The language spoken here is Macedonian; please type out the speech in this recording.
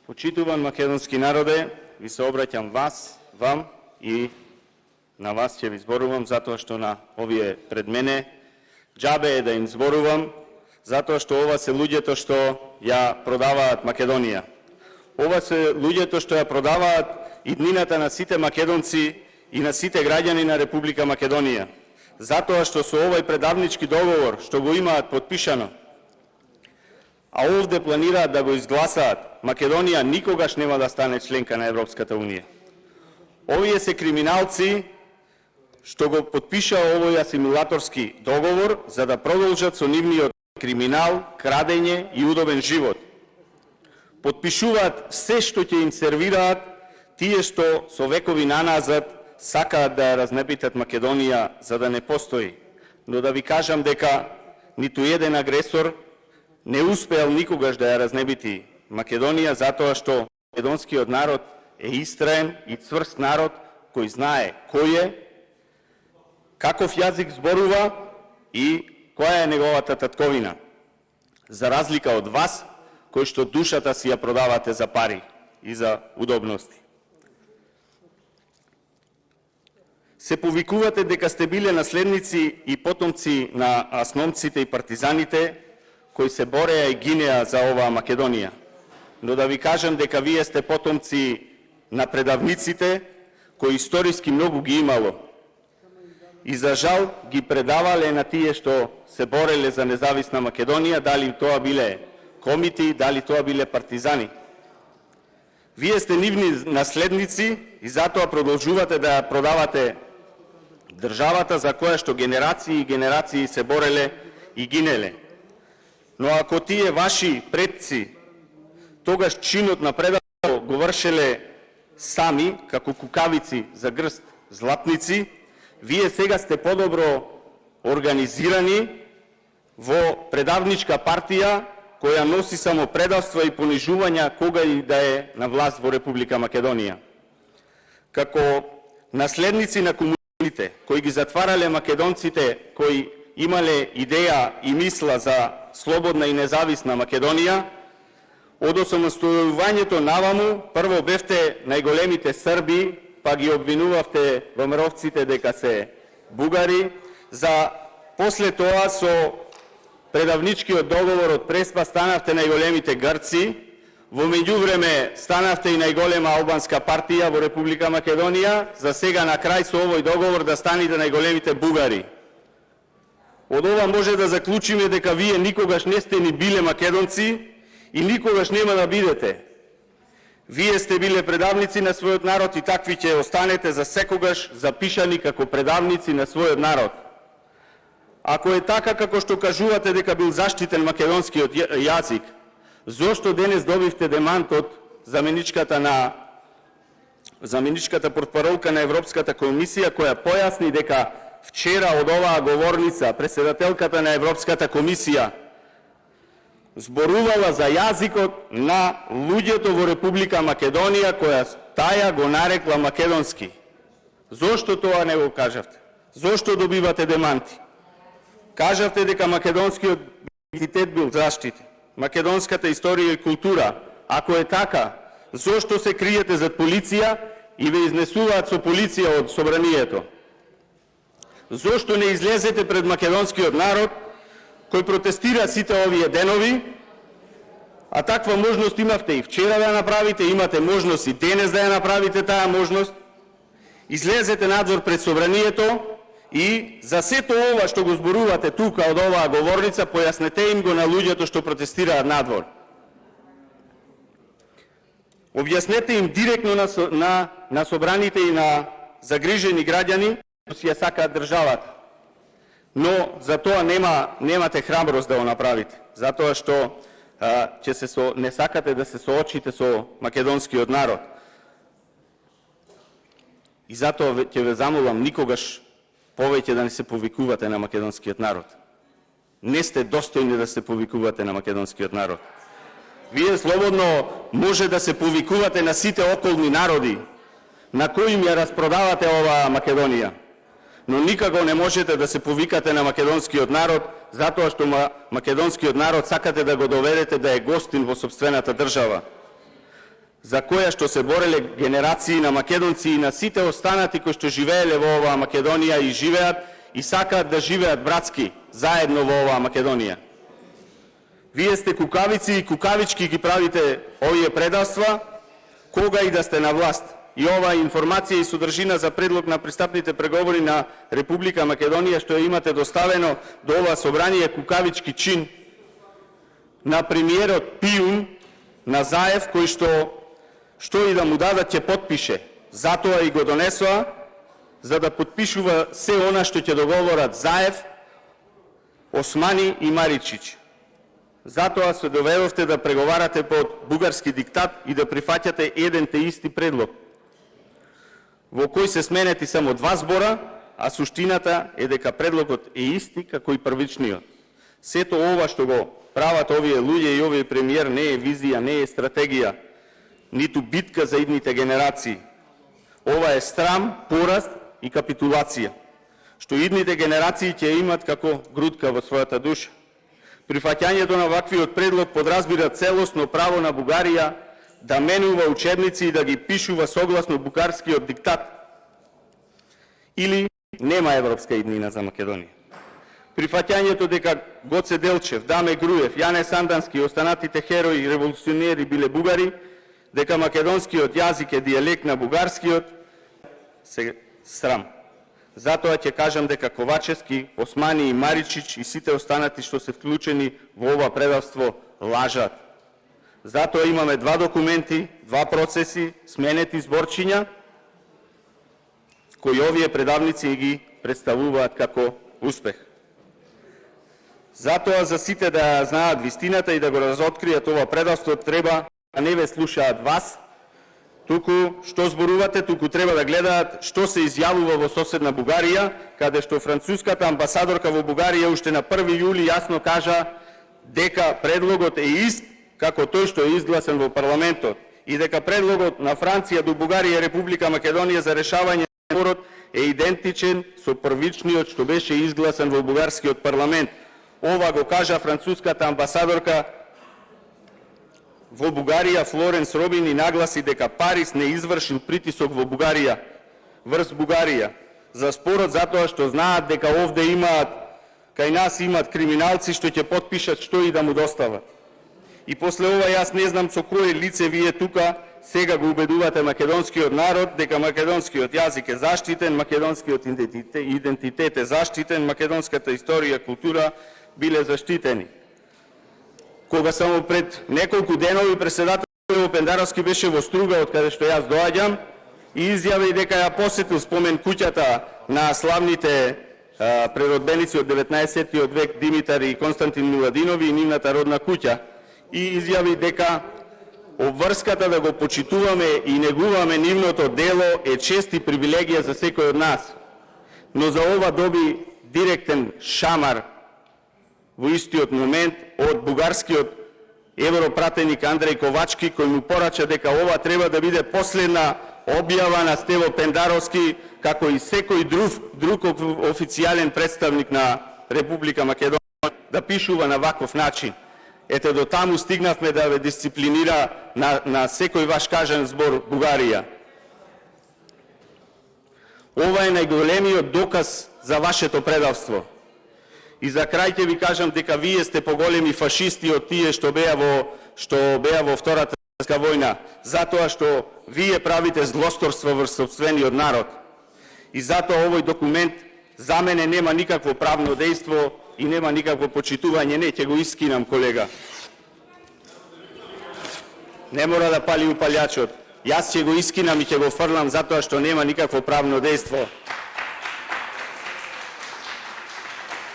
Почитуван македонски народе, ви се обраќам вам и на вас ќе ви зборувам, затоа што на овие пред мене џабе е да им зборувам, затоа што ова се луѓето што ја продаваат Македонија. Ова се луѓето што ја продаваат иднината на сите македонци и на сите граѓани на Република Македонија. Затоа што со овој предавнички договор што го имаат подпишано, а овде планираат да го изгласаат, Македонија никогаш нема да стане членка на Европската Унија. Овие се криминалци што го подпишаа овој асимилаторски договор за да продолжат со нивниот криминал, крадење и удобен живот. Подпишуваат се што ќе им сервираат тие што со векови наназад сакаат да ја разнебитат Македонија за да не постои. Но да ви кажам дека ниту еден агресор не успеал никогаш да ја разнебити Македонија, затоа што македонскиот народ е истраен и цврст народ кој знае кој е, каков јазик зборува и која е неговата татковина. За разлика од вас, кои што душата си ја продавате за пари и за удобности. Се повикувате дека сте биле наследници и потомци на асномците и партизаните кои се бореа и гинеа за оваа Македонија. Но да ви кажам дека вие сте потомци на предавниците кои историски многу ги имало. И за жал ги предавале на тие што се бореле за независна Македонија, дали тоа биле комити, дали тоа биле партизани. Вие сте нивни наследници и затоа продолжувате да ја продавате државата за која што генерации и генерации се бореле и гинеле. Но ако тие ваши предци тогаш чинот на предавство го вршеле сами, како кукавици за грст златници, вие сега сте подобро организирани во предавничка партија која носи само предавства и понижувања кога и да е на власт во Република Македонија. Како наследници на комунистите кои ги затварале македонците кои имале идеја и мисла за слободна и независна Македонија, од осамостојувањето наваму прво бевте најголемите срби, па ги обвинувавте ВМРО-вците дека се бугари, за после тоа со предавничкиот договор од Преспа станавте најголемите грци, во меѓувреме станавте и најголема албанска партија во Република Македонија, за сега на крај со овој договор да станете најголемите бугари. Од ова може да заклучиме дека вие никогаш не сте ни биле македонци и никогаш нема да бидете. Вие сте биле предавници на својот народ и такви ќе останете за секогаш запишани како предавници на својот народ. Ако е така како што кажувате дека бил заштитен македонскиот јазик, зошто денес добивте демант од заменичката портпаролка на Европската комисија која појасни дека вчера од оваа говорница председателката на Европската комисија зборувала за јазикот на луѓето во Република Македонија која таја го нарекла македонски. Зошто тоа не го кажавте? Зошто добивате деманти? Кажавте дека македонскиот идентитет бил заштитен, македонската историја и култура. Ако е така, зошто се криете зад полиција и ве изнесуваат со полиција од собранието? Зошто не излезете пред македонскиот народ кој протестира сите овие денови, а таква можност имавте и вчера да ја направите, имате можност и денес да ја направите таа можност. Излезете надвор пред собранието и за сето ова што го зборувате тука од оваа говорница, појаснете им го на луѓето што протестираат надвор. Објаснете им директно на собраните и на загрижени граѓани си ја сакаат државата. Но за тоа немате храброст да го направите, затоа што не сакате да се соочите со македонскиот народ. И затоа ќе ве замолам никогаш повеќе да не се повикувате на македонскиот народ. Не сте достојни да се повикувате на македонскиот народ. Вие слободно може да се повикувате на сите околни народи, на кои им ја распродавате оваа Македонија. Но никако не можете да се повикате на македонскиот народ, затоа што македонскиот народ сакате да го доведете да е гостин во сопствената држава. за која што се бореле генерации на македонци и на сите останати кои што живееле во оваа Македонија и живеат и сакаат да живеат братски, заедно во оваа Македонија. Вие сте кукавици и кукавички ги правите овие предавства, кога и да сте на власт. И оваа информација и содржина за предлог на пристапните преговори на Република Македонија што ја имате доставено до оваа собрание кукавички чин на премиерот Пиун на Заев, кој што и да му дадат ќе потпише. Затоа и го донесоа, за да потпишува се она што ќе договорат Заев, Османи и Маричич. Затоа се доведовте да преговарате под бугарски диктат и да прифаќате еден те исти предлог, во кој се сменети само два збора, а суштината е дека предлогот е исти како и првичниот. Сето ова што го прават овие луѓе и овие премиер не е визија, не е стратегија, ниту битка за идните генерации. Ова е срам, пораз и капитулација, што идните генерации ќе имат како грудка во својата душа. Прифаќањето на ваквиот предлог подразбира целосно право на Бугарија да менува учебници и да ги пишува согласно бугарскиот диктат. Или нема европска иднина за Македонија. Прифаќањето дека Гоце Делчев, Даме Груев, Јане Сандански и останатите херои и револуционери биле бугари, дека македонскиот јазик е дијалект на бугарскиот, се срам. Затоа ќе кажам дека Ковачевски, Османи и Маричич и сите останати што се вклучени во ова предавство лажат. Затоа имаме два документи, два процеси, сменети зборчиња, кои овие предавници ги представуваат како успех. Затоа за сите да знаат вистината и да го разоткријат ова предавство треба да не ве слушаат вас, туку што зборувате, туку треба да гледаат што се изјавува во соседна Бугарија, каде што француската амбасадорка во Бугарија уште на 1 јули јасно кажа дека предлогот е ист како тој што е изгласен во парламентот и дека предлогот на Франција до Бугарија и Република Македонија за решавање на спорот е идентичен со првичниот што беше изгласен во бугарскиот парламент. Ова го кажа француската амбасадорка во Бугарија Флоренс Робин и нагласи дека Париз не извршил притисок во Бугарија, врз Бугарија, за спорот затоа што знаат дека овде имаат, кај нас имаат криминалци што ќе потпишат што и да му достават. И после ова јас не знам со кое лице вие тука сега го убедувате македонскиот народ дека македонскиот јазик е заштитен, македонскиот идентитет е заштитен, македонската историја, култура биле заштитени. Кога само пред неколку денови председателот Пендаровски беше во Струга, од каде што јас доаѓам, и изјави дека ја посетил спомен куќата на славните преродбеници од 19. век Димитар и Константин Миладинови и нивната родна куќа, и изјави дека обврската да го почитуваме и негуваме нивното дело е чест и привилегија за секој од нас. Но за ова доби директен шамар во истиот момент од бугарскиот европратеник Андреј Ковачки, кој му порача дека ова треба да биде последна објава на Стево Пендаровски, како и секој друг официјален представник на Република Македонија, да пишува на ваков начин. Ете, до таму стигнавме да ве дисциплинира на секој ваш кажан збор Бугарија. Ова е најголемиот доказ за вашето предавство. И за крај ќе ви кажам дека вие сте поголеми фашисти од тие што беа во Втората светска војна, затоа што вие правите злосторство врз сопствениот народ. И затоа овој документ за мене нема никакво правно дејство и нема никакво почитување. Не, ќе го искинам, колега. Не мора да пали упалјачот. Јас ќе го искинам и ќе го фрлам затоа што нема никакво правно дејство.